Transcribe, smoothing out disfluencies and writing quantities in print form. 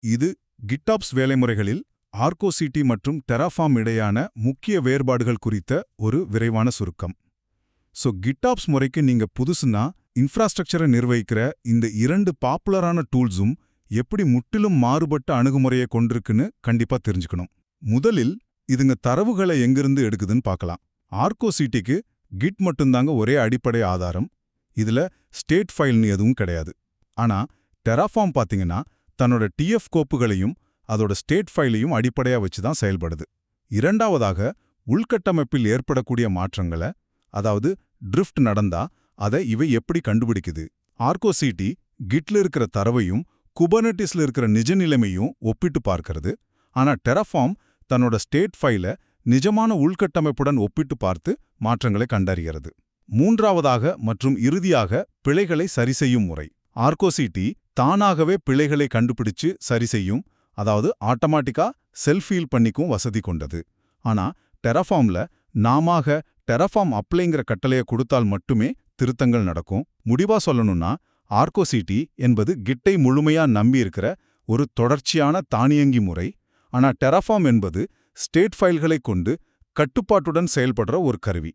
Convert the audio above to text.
இது GitOps வேலைமுறைகளில் ஆர்கோசிட்டி மற்றும் terraform இடையான முக்கிய வேறுபாடுகள் குறித்த ஒரு விரைவான சுருக்கம். GitOps முறைக்கு நீங்க புதுசுனா இன்ஃப்ராஸ்ட்ரக்சரை நிர்வகிக்கிற இந்த இரண்டு பாப்புலரான டூல்ஸும் எப்படி முற்றிலும் மாறுபட்ட அணுகுமுறையை கொண்டிருக்குன்னு கண்டிப்பா தெரிஞ்சுக்கணும். முதலில் இதுங்க தரவுகளை எங்கிருந்து எடுக்குதுன்னு பார்க்கலாம். ஆர்கோசிட்டிக்கு கிட் மட்டும்தாங்க ஒரே அடிப்படை ஆதாரம். இதுல ஸ்டேட் ஃபைல்னு எதுவும் கிடையாது. ஆனா டெராஃபார்ம் பாத்தீங்கன்னா தன்னோட TF கோப்புகளையும் அதோட ஸ்டேட் ஃபைலையும் அடிப்படையா வச்சு தான் செயல்படுது. இரண்டாவதாக, உள்கட்டமைப்பில் ஏற்படக்கூடிய மாற்றங்களை, அதாவது ட்ரிஃப்ட் நடந்தா அதை இவை எப்படி கண்டுபிடிக்குது? ஆர்கோசிட்டி கிட்ல இருக்கிற தரவையும் குபர்னெட்டிஸ்ல இருக்கிற நிஜ நிலைமையும் ஒப்பிட்டு பார்க்கிறது. ஆனா டெராஃபார்ம் தன்னோட ஸ்டேட் ஃபைலை நிஜமான உள்கட்டமைப்புடன் ஒப்பிட்டு பார்த்து மாற்றங்களை கண்டறிகிறது. மூன்றாவதாக மற்றும் இறுதியாக, பிழைகளை சரிசெய்யும் முறை. ஆர்கோசிட்டி தானாகவே பிழைகளை கண்டுபிடிச்சு சரிசெய்யும், அதாவது ஆட்டோமேட்டிக்கா செல்ஃப் ஹீல் பண்ணிக்கும் வசதி கொண்டது. ஆனா டெராஃபார்ம்ல நாமாக டெராஃபார்ம் அப்ளைங்கிற கட்டளையை கொடுத்தால் மட்டுமே திருத்தங்கள் நடக்கும். முடிவா சொல்லணும்னா, ஆர்கோசிட்டி என்பது கிட்டை முழுமையா நம்பி இருக்கிற ஒரு தொடர்ச்சியான தானியங்கி முறை. ஆனா டெராஃபார்ம் என்பது ஸ்டேட் ஃபைல்களை கொண்டு கட்டுப்பாட்டுடன் செயல்படுற ஒரு கருவி.